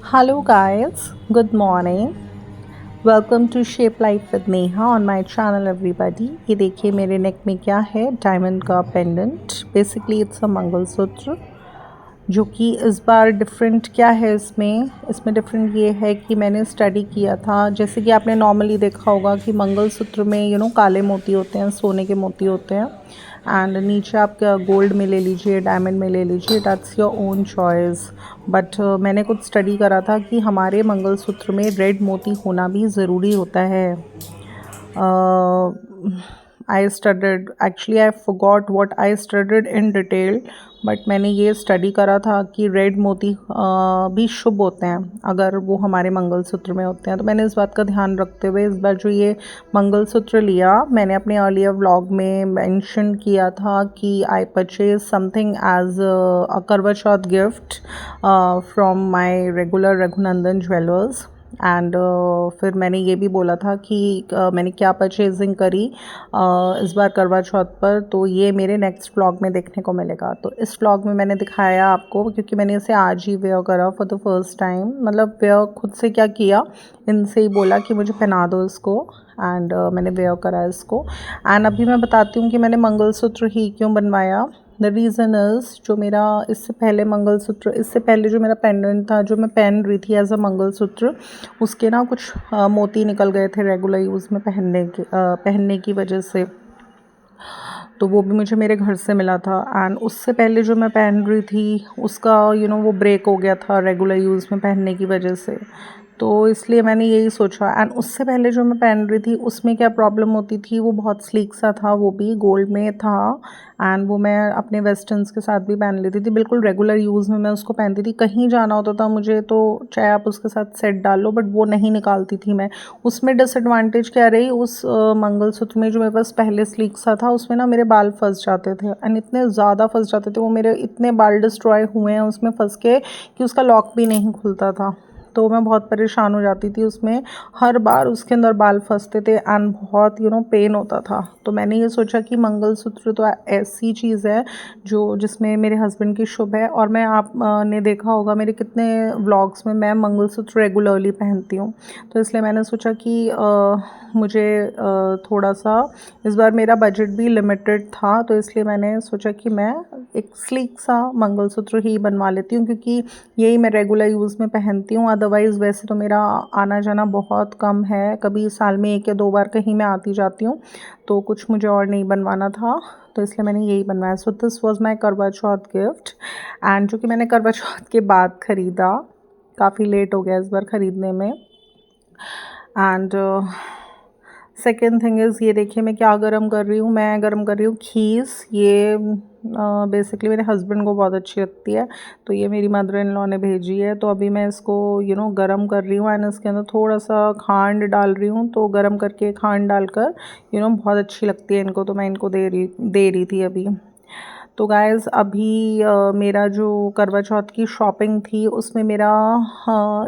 Hello, guys. Good morning. Welcome to shape life with Neha on my channel everybody. ये देखिए मेरे neck में क्या है, डायमंड का pendant. Basically it's a mangalsutra, जो कि इस बार डिफरेंट क्या है इसमें डिफरेंट ये है कि मैंने स्टडी किया था। जैसे कि आपने नॉर्मली देखा होगा कि मंगलसूत्र में काले मोती होते हैं, सोने के मोती होते हैं, एंड नीचे आप गोल्ड में ले लीजिए, डायमंड में ले लीजिए, that's your own choice. But मैंने कुछ स्टडी करा था कि हमारे मंगलसूत्र में रेड मोती होना भी ज़रूरी होता है। I studied, actually I forgot what I studied in detail, but मैंने ये स्टडी करा था कि रेड मोती भी शुभ होते हैं अगर वो हमारे मंगलसूत्र में होते हैं। तो मैंने इस बात का ध्यान रखते हुए इस बार जो ये मंगलसूत्र लिया, मैंने अपने अर्लियर व्लॉग में मेंशन किया था कि I purchase something as a Karwa Chauth gift from my regular Raghunandan jewellers. And फिर मैंने ये भी बोला था कि मैंने क्या परचेजिंग करी इस बार करवा चौथ पर, तो ये मेरे नेक्स्ट व्लॉग में देखने को मिलेगा। तो इस व्लॉग में मैंने दिखाया आपको, क्योंकि मैंने इसे आज ही वेयर करा फॉर द फर्स्ट टाइम। मतलब वेयर खुद से क्या किया, इनसे ही बोला कि मुझे पहना दो इसको, एंड मैंने वेयर करा इसको। एंड अभी मैं बताती हूँ कि मैंने मंगलसूत्र ही क्यों बनवाया। द रीज़न इज़, जो मेरा इससे पहले मंगलसूत्र, इससे पहले जो मेरा पेंडेंट था जो मैं पहन रही थी एज अ मंगलसूत्र, उसके ना कुछ मोती निकल गए थे रेगुलर यूज़ में पहनने की वजह से। तो वो भी मुझे मेरे घर से मिला था, एंड उससे पहले जो मैं पहन रही थी उसका वो ब्रेक हो गया था रेगुलर यूज़ में पहनने की वजह से। तो इसलिए मैंने यही सोचा। एंड उससे पहले जो मैं पहन रही थी उसमें क्या प्रॉब्लम होती थी, वो बहुत स्लीक सा था, वो भी गोल्ड में था, एंड वो मैं अपने वेस्टर्न्स के साथ भी पहन लेती थी, बिल्कुल रेगुलर यूज़ में मैं उसको पहनती थी। कहीं जाना होता था मुझे तो चाहे आप उसके साथ सेट डाल लो, बट वो नहीं निकालती थी मैं। उसमें डिसएडवांटेज क्या रही, उस मंगलसूत्र में जो मेरे पास पहले स्लीक सा था उसमें ना मेरे बाल फंस जाते थे, एंड इतने ज़्यादा फंस जाते थे वो, मेरे इतने बाल डिस्ट्रॉय हुए हैं उसमें फंस के कि उसका लॉक भी नहीं खुलता था। तो मैं बहुत परेशान हो जाती थी उसमें, हर बार उसके अंदर बाल फंसते थे, एंड बहुत पेन होता था। तो मैंने ये सोचा कि मंगलसूत्र तो ऐसी चीज़ है जो जिसमें मेरे हस्बैंड की शुभ है, और मैं आप ने देखा होगा मेरे कितने व्लॉग्स में मैं मंगलसूत्र रेगुलरली पहनती हूँ। तो इसलिए मैंने सोचा कि मुझे थोड़ा सा, इस बार मेरा बजट भी लिमिटेड था, तो इसलिए मैंने सोचा कि मैं एक स्लीक सा मंगलसूत्र ही बनवा लेती हूँ, क्योंकि यही मैं रेगुलर यूज़ में पहनती हूँ। अदरवाइज़ वैसे तो मेरा आना जाना बहुत कम है, कभी साल में 1 या 2 बार कहीं मैं आती जाती हूँ, तो कुछ मुझे और नहीं बनवाना था, तो इसलिए मैंने यही बनवाया। सो दिस वाज माय करवा चौथ गिफ्ट, एंड जो कि मैंने करवा चौथ के बाद ख़रीदा, काफ़ी लेट हो गया इस बार ख़रीदने में। एंड सेकेंड थिंग इज़, ये देखिए मैं क्या गरम कर रही हूँ, मैं गरम कर रही हूँ खीस। ये बेसिकली मेरे हस्बैंड को बहुत अच्छी लगती है, तो ये मेरी मदर इन लॉ ने भेजी है। तो अभी मैं इसको गरम कर रही हूँ, एंड इसके अंदर थोड़ा सा खांड डाल रही हूँ। तो गरम करके खांड डालकर बहुत अच्छी लगती है इनको, तो मैं इनको दे रही थी अभी। तो गाइज़ अभी मेरा जो करवा चौथ की शॉपिंग थी उसमें मेरा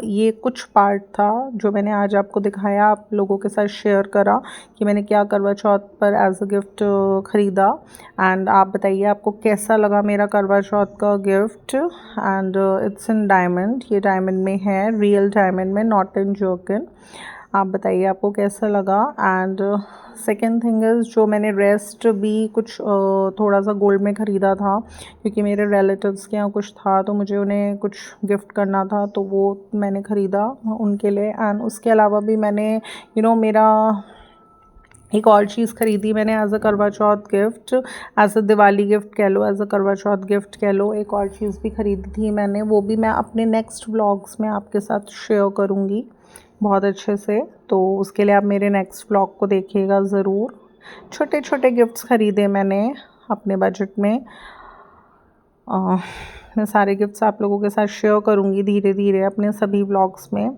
ये कुछ पार्ट था जो मैंने आज आपको दिखाया, आप लोगों के साथ शेयर करा कि मैंने क्या करवा चौथ पर एज अ गिफ्ट ख़रीदा। एंड आप बताइए आपको कैसा लगा मेरा करवा चौथ का gift. And it's in diamond, ये डायमंड में है, रियल डायमंड में, नॉट इन जर्किन। आप बताइए आपको कैसा लगा। एंड सेकेंड थिंग इज़, जो मैंने रेस्ट भी कुछ थोड़ा सा गोल्ड में ख़रीदा था, क्योंकि मेरे रिलेटिव्स के यहाँ कुछ था तो मुझे उन्हें कुछ गिफ्ट करना था, तो वो मैंने ख़रीदा उनके लिए। एंड उसके अलावा भी मैंने मेरा एक और चीज़ ख़रीदी मैंने as a Karwa Chauth gift, as a Diwali gift कह लो, as a Karwa Chauth gift कह लो। एक और चीज़ भी ख़रीदी थी मैंने, वो भी मैं अपने नेक्स्ट व्लॉग्स में आपके साथ शेयर करूँगी बहुत अच्छे से। तो उसके लिए आप मेरे नेक्स्ट व्लॉग को देखिएगा ज़रूर। छोटे छोटे गिफ्ट्स ख़रीदे मैंने अपने बजट में। मैं सारे गिफ्ट्स आप लोगों के साथ शेयर करूँगी धीरे धीरे अपने सभी व्लॉग्स में।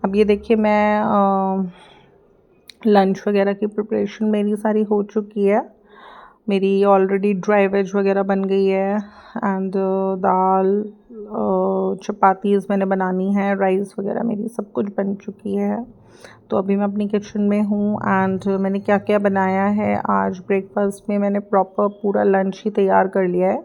अब ये देखिए मैं लंच वगैरह की प्रिपरेशन मेरी सारी हो चुकी है, मेरी ऑलरेडी ड्राई वेज वगैरह बन गई है, एंड दाल चपातीज़ मैंने बनानी है, राइस वगैरह मेरी सब कुछ बन चुकी है। तो अभी मैं अपनी किचन में हूँ, एंड मैंने क्या क्या बनाया है आज ब्रेकफास्ट में, मैंने प्रॉपर पूरा लंच ही तैयार कर लिया है।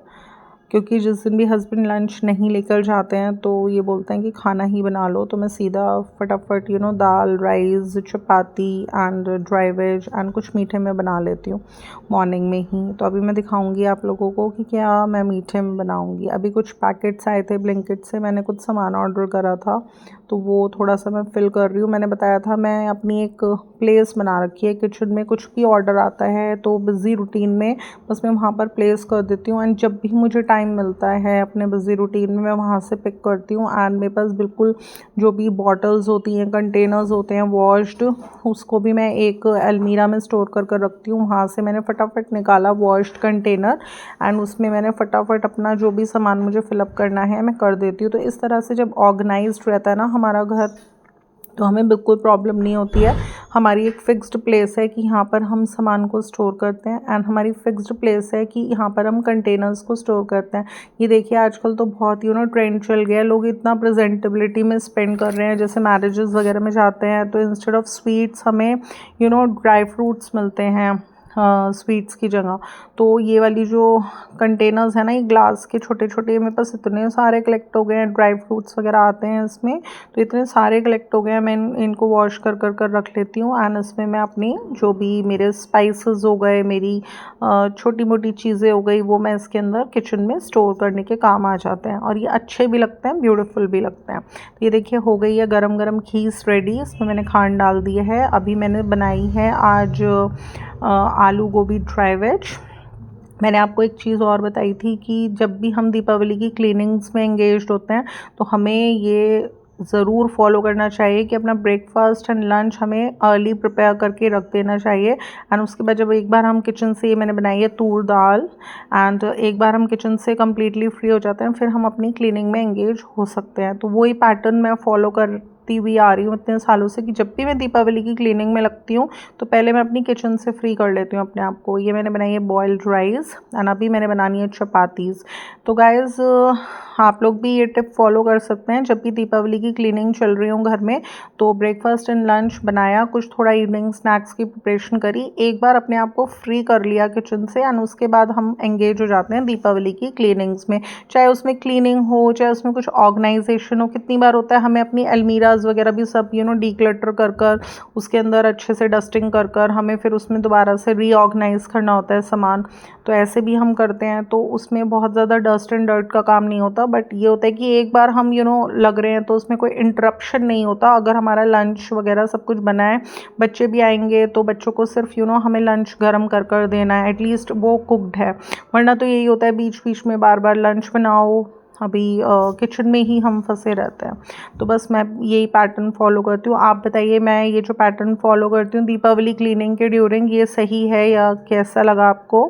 क्योंकि जिस दिन भी हस्बैंड लंच नहीं लेकर जाते हैं तो ये बोलते हैं कि खाना ही बना लो, तो मैं सीधा फटाफट dal, rice, chapati and dry veg and कुछ मीठे में बना लेती हूँ मॉर्निंग में ही। तो अभी मैं दिखाऊंगी आप लोगों को कि क्या मैं मीठे में बनाऊंगी। अभी कुछ पैकेट्स आए थे ब्लिंकिट से, मैंने कुछ सामान ऑर्डर करा था तो वो थोड़ा सा मैं फिल कर रही हूँ। मैंने बताया था मैं अपनी एक प्लेस बना रखी है किचन में, कुछ भी ऑर्डर आता है तो बिज़ी रूटीन में बस मैं वहाँ पर प्लेस कर देती हूँ एंड जब भी मुझे टाइम मिलता है अपने बिज़ी रूटीन में मैं वहाँ से पिक करती हूँ। एंड मेरे पास बिल्कुल जो भी बॉटल्स होती हैं, कंटेनर्स होते हैं वॉश्ड, उसको भी मैं एक अलमीरा में स्टोर कर कर रखती हूँ। वहाँ से मैंने फटाफट निकाला वॉश्ड कंटेनर एंड उसमें मैंने फटाफट अपना जो भी सामान मुझे फिलअप करना है मैं कर देती हूँ। तो इस तरह से जब ऑर्गेनाइज्ड रहता है ना हमारा घर तो हमें बिल्कुल प्रॉब्लम नहीं होती है। हमारी एक फ़िक्स्ड प्लेस है कि यहाँ पर हम सामान को स्टोर करते हैं एंड हमारी फ़िक्स्ड प्लेस है कि यहाँ पर हम कंटेनर्स को स्टोर करते हैं। ये देखिए आजकल तो बहुत ट्रेंड चल गया है, लोग इतना प्रेजेंटेबिलिटी में स्पेंड कर रहे हैं। जैसे मैरिजेस वगैरह में जाते हैं तो इंस्टेड ऑफ स्वीट्स हमें ड्राई फ्रूट्स मिलते हैं स्वीट्स की जगह। तो ये वाली जो कंटेनर्स है ना, ये ग्लास के छोटे छोटे, मेरे पास इतने सारे कलेक्ट हो गए हैं, ड्राई फ्रूट्स वगैरह आते हैं इसमें, तो इतने सारे कलेक्ट हो गए हैं। मैं इनको वॉश कर कर कर रख लेती हूँ एंड इसमें मैं अपनी जो भी मेरे स्पाइसेस हो गए, मेरी छोटी मोटी चीज़ें हो गई, वो मैं इसके अंदर किचन में स्टोर करने के काम आ जाते हैं और ये अच्छे भी लगते हैं, ब्यूटीफुल भी लगते हैं। तो ये देखिए हो गई है गरम गरम खीस रेडी। इसमें मैंने खांड डाल दी है। अभी मैंने बनाई है आज आलू गोभी ड्राई वेज। मैंने आपको एक चीज़ और बताई थी कि जब भी हम दीपावली की क्लीनिंग्स में एंगेज्ड होते हैं तो हमें ये ज़रूर फॉलो करना चाहिए कि अपना ब्रेकफास्ट एंड लंच हमें अर्ली प्रिपेयर करके रख देना चाहिए। एंड उसके बाद जब एक बार हम किचन से, मैंने बनाई है तूर दाल, एंड एक बार हम किचन से कम्प्लीटली फ्री हो जाते हैं फिर हम अपनी क्लीनिंग में एंगेज हो सकते हैं। तो वही पैटर्न मैं फॉलो करती हुई आ रही हूँ इतने सालों से कि जब भी मैं दीपावली की क्लीनिंग में लगती हूँ तो पहले मैं अपनी किचन से फ्री कर लेती हूँ अपने आप को। ये मैंने बनाई है बॉइल्ड राइस एंड अभी मैंने बनानी है चपातीज़। तो गाइज़ आप लोग भी ये टिप फॉलो कर सकते हैं। जब भी दीपावली की क्लीनिंग चल रही हो घर में तो ब्रेकफास्ट एंड लंच बनाया, कुछ थोड़ा इवनिंग स्नैक्स की प्रिपरेशन करी, एक बार अपने आप को फ्री कर लिया किचन से एंड उसके बाद हम एंगेज हो जाते हैं दीपावली की क्लीनिंग्स में। चाहे उसमें क्लीनिंग हो, चाहे उसमें कुछ ऑर्गेनाइजेशन हो। कितनी बार होता है हमें अपनी अलमीराज वगैरह भी सब डीक्लटर कर कर उसके अंदर अच्छे से डस्टिंग कर कर हमें फिर उसमें दोबारा से रीऑर्गेनाइज करना होता है सामान। तो ऐसे भी हम करते हैं तो उसमें बहुत ज़्यादा डस्ट एंड डर्ट का काम नहीं होता। बट ये होता है कि एक बार हम लग रहे हैं तो उसमें कोई इंटरप्शन नहीं होता। अगर हमारा लंच वगैरह सब कुछ बना है, बच्चे भी आएंगे तो बच्चों को सिर्फ हमें लंच गर्म कर कर देना है, एटलीस्ट वो कुकड है। वरना तो यही होता है बीच बीच में बार बार लंच बनाओ, अभी किचन में ही हम फंसे रहते हैं। तो बस मैं यही पैटर्न फॉलो करती हूँ। आप बताइए मैं ये जो पैटर्न फॉलो करती हूँ दीपावली क्लीनिंग के ड्यूरिंग, ये सही है या कैसा लगा आपको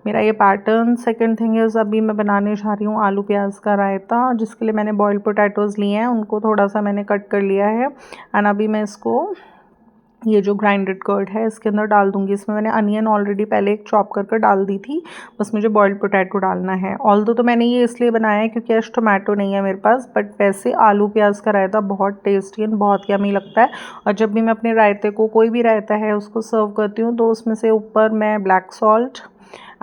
मेरा ये पैटर्न। सेकंड थिंग इज़ अभी मैं बनाने जा रही हूँ आलू प्याज का रायता, जिसके लिए मैंने बॉइल्ड पोटैटोज़ लिए हैं, उनको थोड़ा सा मैंने कट कर लिया है एंड अभी मैं इसको ये जो ग्राइंडेड कर्ड है इसके अंदर डाल दूंगी। इसमें मैंने अनियन ऑलरेडी पहले एक चॉप कर कर डाल दी थी, बस मुझे बॉइल्ड पोटैटो डालना है। ऑल्दो तो मैंने ये इसलिए बनाया है क्योंकि आज टोमेटो नहीं है मेरे पास, बट वैसे आलू प्याज का रायता बहुत टेस्टी एंड बहुत यमी लगता है। और जब भी मैं अपने रायते को, कोई भी रायता है उसको सर्व करती हूँ तो उसमें से ऊपर मैं black salt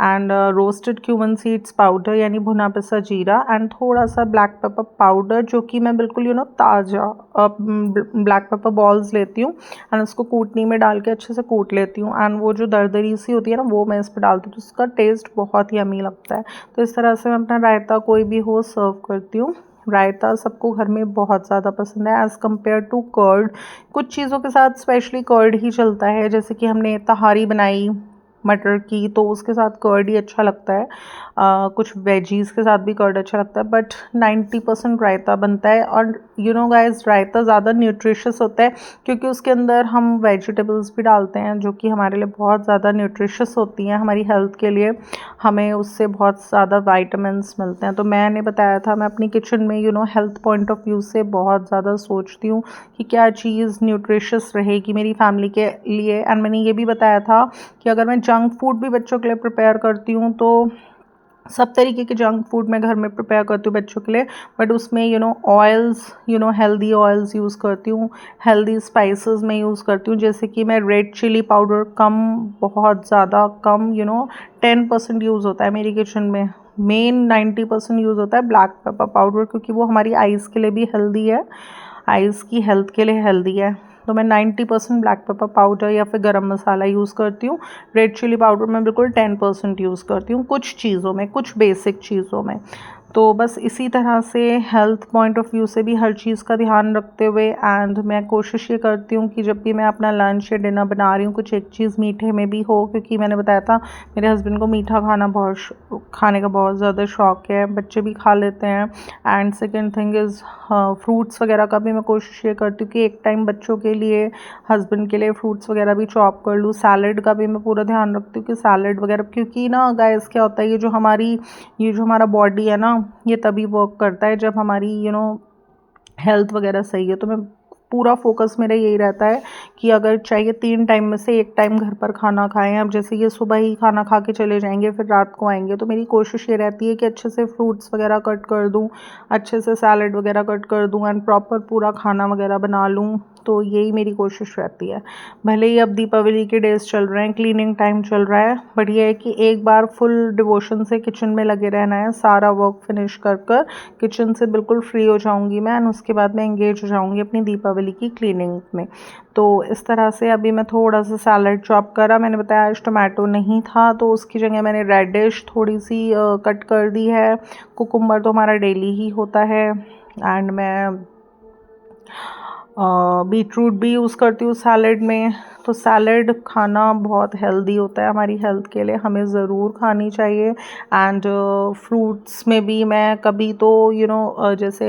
and roasted cumin seeds powder यानी भुना पिसा जीरा एंड थोड़ा सा ब्लैक पेपर पाउडर, जो कि मैं बिल्कुल ताज़ा ब्लैक पेपर बॉल्स लेती हूँ एंड उसको कूटनी में डाल के अच्छे से कूट लेती हूँ एंड वो जो दरदरी सी होती है ना वो मैं इस पर डालती हूँ, तो उसका टेस्ट बहुत ही यमी लगता है। तो इस तरह से मैं अपना रायता कोई भी हो सर्व करती हूँ। रायता सबको घर में बहुत ज़्यादा पसंद है एज़ कम्पेयर टू कर्ड। कुछ चीज़ों के साथ स्पेशली कर्ड ही चलता है, जैसे कि हमने तहारी बनाई मटर की तो उसके साथ कर्ड ही अच्छा लगता है। कुछ वेजीज़ के साथ भी कर्ड अच्छा लगता है, बट 90% रायता बनता है। और गाइस रायता ज़्यादा न्यूट्रिशियस होता है क्योंकि उसके अंदर हम वेजिटेबल्स भी डालते हैं जो कि हमारे लिए बहुत ज़्यादा न्यूट्रिशियस होती हैं, हमारी हेल्थ के लिए हमें उससे बहुत ज़्यादा वाइटामिन्स मिलते हैं। तो मैंने बताया था मैं अपनी किचन में हेल्थ पॉइंट ऑफ व्यू से बहुत ज़्यादा सोचती हूँ कि क्या चीज़ न्यूट्रिशियस रहेगी मेरी फैमिली के लिए। एंड मैंने ये भी बताया था कि अगर मैं जंक फूड भी बच्चों के लिए प्रिपेयर करती हूँ तो सब तरीके के जंक फूड मैं घर में प्रिपेयर करती हूँ बच्चों के लिए, बट उसमें ऑयल्स हेल्दी ऑयल्स यूज़ करती हूँ, हेल्दी स्पाइसेस मैं यूज़ करती हूँ। जैसे कि मैं रेड चिली पाउडर कम, बहुत ज़्यादा कम 10% यूज़ होता है मेरी किचन में, मेन 90% यूज़ होता है ब्लैक पेपर पाउडर, क्योंकि वो हमारी आइज़ के लिए भी हेल्दी है, आइज़ की हेल्थ के लिए हेल्दी है। तो मैं 90% ब्लैक पेपर पाउडर या फिर गरम मसाला यूज़ करती हूँ। रेड चिली पाउडर मैं बिल्कुल 10% यूज़ करती हूँ कुछ चीज़ों में, कुछ बेसिक चीज़ों में। तो बस इसी तरह से हेल्थ पॉइंट ऑफ व्यू से भी हर चीज़ का ध्यान रखते हुए, एंड मैं कोशिश ये करती हूँ कि जब भी मैं अपना लंच या डिनर बना रही हूँ कुछ एक चीज़ मीठे में भी हो, क्योंकि मैंने बताया था मेरे हस्बैंड को मीठा खाने का बहुत ज़्यादा शौक़ है, बच्चे भी खा लेते हैं। And second thing is fruits वगैरह का भी मैं कोशिश ये करती हूँ कि एक टाइम बच्चों के लिए, हस्बैंड के लिए फ्रूट्स वगैरह भी चॉप कर लूँ। सैलड का भी मैं पूरा ध्यान रखती हूँ कि सैलड वगैरह, क्योंकि ना गाइस क्या होता है, ये जो हमारा बॉडी है ना, ये तभी वर्क करता है जब हमारी हेल्थ वगैरह सही है। तो मैं पूरा फोकस मेरा यही रहता है कि अगर चाहिए 3 टाइम में से 1 टाइम घर पर खाना खाएं। अब जैसे ये सुबह ही खाना खा के चले जाएंगे फिर रात को आएंगे, तो मेरी कोशिश ये रहती है कि अच्छे से फ्रूट्स वगैरह कट कर दूं, अच्छे से सैलड वगैरह कट कर दूं, एंड प्रॉपर पूरा खाना वगैरह बना लूं। तो यही मेरी कोशिश रहती है। भले ही अब दीपावली के डेज़ चल रहे हैं, क्लीनिंग टाइम चल रहा है, बट ये है कि एक बार फुल डिवोशन से किचन में लगे रहना है। सारा वर्क फिनिश कर कर किचन से बिल्कुल फ्री हो जाऊंगी मैं, एंड उसके बाद मैं एंगेज हो जाऊंगी अपनी दीपावली की क्लीनिंग में। तो इस तरह से अभी मैं थोड़ा सा सैलड चॉप करा, मैंने बताया आज टोमेटो नहीं था तो उसकी जगह मैंने रेडिश थोड़ी सी कट कर दी है। कुकुम्बर तो हमारा डेली ही होता है, एंड मैं बीटरूट भी यूज़ करती हूँ सैलड में। तो सैलड खाना बहुत हेल्दी होता है हमारी हेल्थ के लिए, हमें ज़रूर खानी चाहिए। एंड फ्रूट्स में भी मैं कभी तो जैसे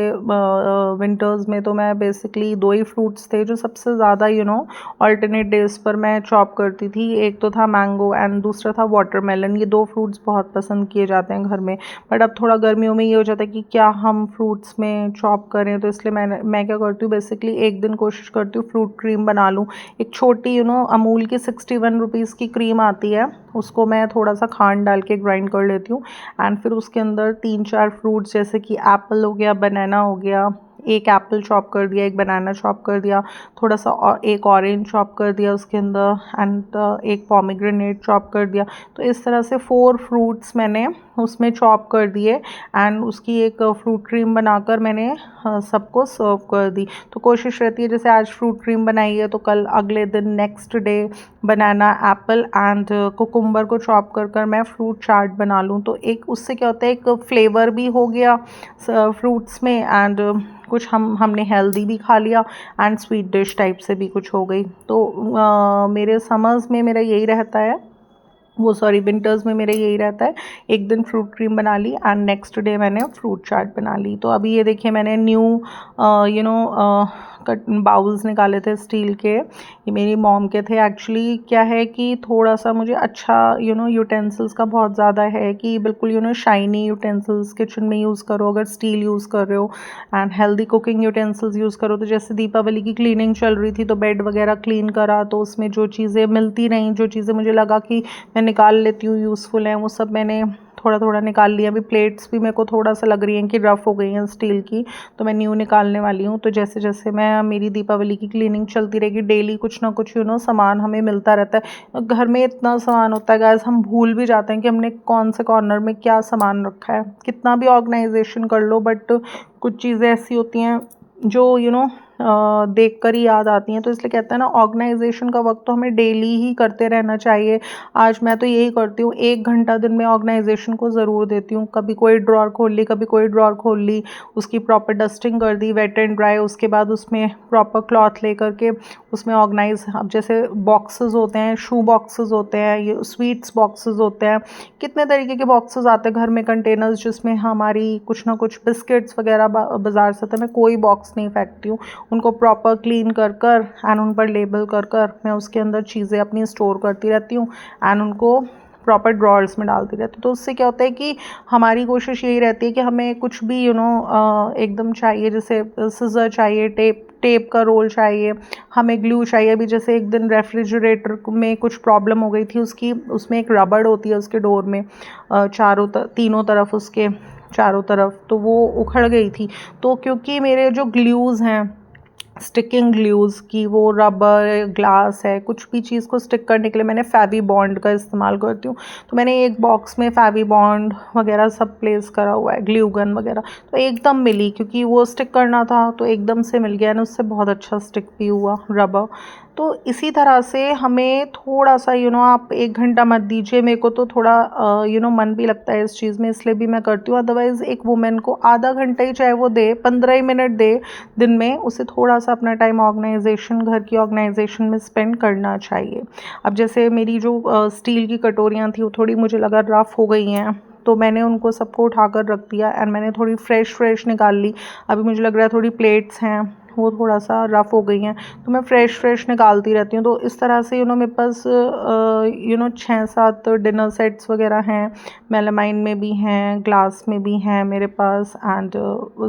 विंटर्स में तो मैं बेसिकली 2 ही फ्रूट्स थे जो सबसे ज़्यादा अल्टरनेट डेज पर मैं चॉप करती थी। एक तो था मैंगो एंड दूसरा था वाटरमेलन। ये 2 फ्रूट्स बहुत पसंद किए जाते हैं घर में, बट अब थोड़ा गर्मियों में ये हो जाता है कि क्या हम फ्रूट्स में चॉप करें, तो इसलिए मैं क्या करती हूँ, बेसिकली एक दिन कोशिश करती हूँ फ्रूट क्रीम बना लूँ। एक छोटी अमूल की 61 रुपीज़ की क्रीम आती है, उसको मैं थोड़ा सा खांड डाल के ग्राइंड कर लेती हूँ। एंड फिर उसके अंदर 3-4 फ्रूट्स जैसे कि एप्पल हो गया, बनाना हो गया, एक एप्पल चॉप कर दिया, एक बनाना चॉप कर दिया, थोड़ा सा एक ऑरेंज चॉप कर दिया उसके अंदर, एंड एक पोमेग्रेनेट चॉप कर दिया। तो इस तरह से 4 फ्रूट्स मैंने उसमें चॉप कर दिए, एंड उसकी एक फ्रूट क्रीम बनाकर मैंने सबको सर्व कर दी। तो कोशिश रहती है जैसे आज फ्रूट क्रीम बनाई है तो कल अगले दिन next day banana, Apple and cucumber को चॉप कर मैं फ्रूट चाट बना लूँ। तो एक उससे क्या होता है, एक फ्लेवर भी हो गया फ्रूट्स में, एंड कुछ हमने हेल्दी भी खा लिया, एंड स्वीट डिश टाइप से भी कुछ हो गई। तो मेरे समर्स में मेरा यही रहता है, विंटर्स में मेरा यही रहता है, एक दिन फ्रूट क्रीम बना ली एंड नेक्स्ट डे मैंने फ्रूट चाट बना ली। तो अभी ये देखिए मैंने न्यू कट बाउल्स निकाले थे स्टील के, ये मेरी मॉम के थे। एक्चुअली क्या है कि थोड़ा सा मुझे अच्छा यूटेंसिल्स का बहुत ज़्यादा है कि बिल्कुल शाइनी यूटेंसिल्स किचन में यूज़ करो अगर स्टील यूज़ कर रहे हो, and healthy cooking utensils use करो। तो जैसे दीपावली की क्लीनिंग चल रही थी तो बेड वगैरह क्लीन करा, तो उसमें जो चीज़ें मिलती नहीं, जो चीज़ें मुझे लगा कि मैं निकाल लेती हूँ यूज़फुल हैं, वो सब मैंने थोड़ा थोड़ा निकाल लिया। अभी प्लेट्स भी मेरे को थोड़ा सा लग रही हैं कि रफ़ हो गई हैं स्टील की, तो मैं न्यू निकालने वाली हूँ। तो जैसे जैसे मैं मेरी दीपावली की क्लीनिंग चलती रहेगी, डेली कुछ ना कुछ सामान हमें मिलता रहता है। घर में इतना सामान होता है गाइस, हम भूल भी जाते हैं कि हमने कौन से कॉर्नर में क्या सामान रखा है। कितना भी ऑर्गेनाइजेशन कर लो, बट कुछ चीज़ें ऐसी होती हैं जो देख कर ही याद आती हैं। तो इसलिए कहते हैं ना, ऑर्गेनाइजेशन का वक्त तो हमें डेली ही करते रहना चाहिए। आज मैं तो यही करती हूँ, 1 घंटा दिन में ऑर्गेनाइजेशन को ज़रूर देती हूँ। कभी कोई ड्रॉर खोल ली, कभी कोई ड्रॉर खोल ली, उसकी प्रॉपर डस्टिंग कर दी वेट एंड ड्राई, उसके बाद उसमें प्रॉपर क्लॉथ ले करके उसमें ऑर्गेनाइज। अब जैसे बॉक्सेस होते हैं, शू बॉक्सेस होते हैं, ये स्वीट्स बॉक्सेस होते हैं, कितने तरीके के बॉक्सेस आते हैं घर में, कंटेनर्स जिसमें हमारी कुछ ना कुछ बिस्किट्स वगैरह बाज़ार से। तो मैं कोई बॉक्स नहीं फेंकती हूँ, उनको प्रॉपर क्लीन कर कर एंड उन पर लेबल कर कर मैं उसके अंदर चीज़ें अपनी स्टोर करती रहती हूँ, एंड उनको प्रॉपर ड्रॉर्स में डालती रहती हूँ। तो उससे क्या होता है कि हमारी कोशिश यही रहती है कि हमें कुछ भी एकदम चाहिए, जैसे सिज़र चाहिए, टेप का रोल चाहिए, हमें ग्लू चाहिए। अभी जैसे एक दिन रेफ्रिजरेटर में कुछ प्रॉब्लम हो गई थी, उसमें एक रबड़ होती है उसके डोर में, तीनों तरफ उसके चारों तरफ, तो वो उखड़ गई थी। तो क्योंकि मेरे जो ग्लूज़ हैं स्टिकिंग ग्लूज़ की, वो रबर ग्लास है, कुछ भी चीज़ को स्टिक करने के लिए मैंने फेवी बॉन्ड का इस्तेमाल करती हूँ। तो मैंने एक बॉक्स में फेवी बॉन्ड वगैरह सब प्लेस करा हुआ है, ग्लू गन वगैरह, तो एकदम मिली क्योंकि वो स्टिक करना था तो एकदम से मिल गया ना, उससे बहुत अच्छा स्टिक भी हुआ रबर। तो इसी तरह से हमें थोड़ा सा आप 1 घंटा मत दीजिए, मेरे को तो थोड़ा मन भी लगता है इस चीज़ में, इसलिए भी मैं करती हूँ। अदरवाइज़ एक वुमेन को आधा घंटा ही चाहे वो दे, 15 ही मिनट दे दिन में, उसे थोड़ा सा अपना टाइम ऑर्गेनाइजेशन, घर की ऑर्गेनाइजेशन में स्पेंड करना चाहिए। अब जैसे मेरी जो स्टील की कटोरियाँ थी वो थोड़ी मुझे लगा रफ़ हो गई हैं, तो मैंने उनको सबको उठाकर रख दिया एंड मैंने थोड़ी फ्रेश निकाल ली। अभी मुझे लग रहा है थोड़ी प्लेट्स हैं वो थोड़ा सा रफ़ हो गई हैं, तो मैं फ्रेश निकालती रहती हूँ। तो इस तरह से मेरे पास 6-7 डिनर सेट्स वगैरह हैं, मेलामाइन में भी हैं, ग्लास में भी हैं मेरे पास, एंड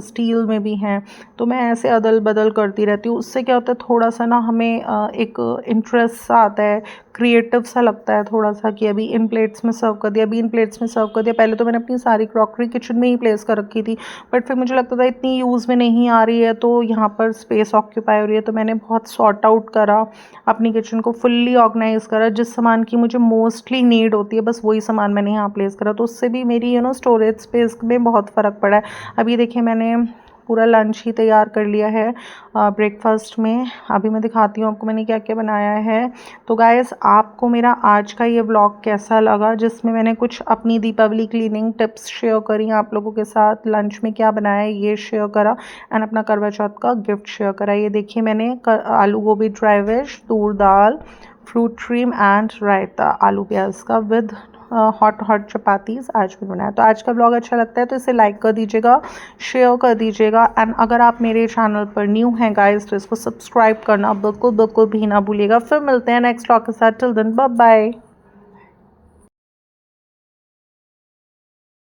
स्टील में भी हैं। तो मैं ऐसे अदल बदल करती रहती हूँ। उससे क्या होता है, थोड़ा सा ना हमें एक इंटरेस्ट सा आता है, क्रिएटिव सा लगता है थोड़ा सा, कि अभी इन प्लेट्स में सर्व कर दिया, अभी इन प्लेट्स में सर्व कर दिया। पहले तो मैंने अपनी सारी क्रॉकरी किचन में ही प्लेस कर रखी थी, बट फिर मुझे लगता था इतनी यूज़ में नहीं आ रही है, तो यहाँ पर स्पेस ऑक्यूपाई हो रही है, तो मैंने बहुत सॉर्ट आउट करा अपनी किचन को, फुल्ली ऑर्गेनाइज करा। जिस सामान की मुझे मोस्टली नीड होती है बस वही सामान मैंने यहाँ प्लेस करा, तो उससे भी मेरी स्टोरेज स्पेस में बहुत फ़र्क पड़ा है। अभी देखिए मैंने पूरा लंच ही तैयार कर लिया है ब्रेकफास्ट में। अभी मैं दिखाती हूँ आपको मैंने क्या क्या बनाया है। तो गाइस, आपको मेरा आज का ये व्लॉग कैसा लगा, जिसमें मैंने कुछ अपनी दीपावली क्लीनिंग टिप्स शेयर करी आप लोगों के साथ, लंच में क्या बनाया है ये शेयर करा, एंड अपना करवा चौथ का गिफ्ट शेयर करा। ये देखिए मैंने aloo gobi dry veg, toor dal, fruit cream and raita आलू प्याज का विद हॉट चपातीज़ आज भी बनाया। तो आज का ब्लॉग अच्छा लगता है तो इसे लाइक कर दीजिएगा, शेयर कर दीजिएगा, एंड अगर आप मेरे चैनल पर न्यू हैं गाइस तो इसको सब्सक्राइब करना बिल्कुल भी ना भूलिएगा। फिर मिलते हैं नेक्स्ट ब्लॉग के साथ। Till then bye bye.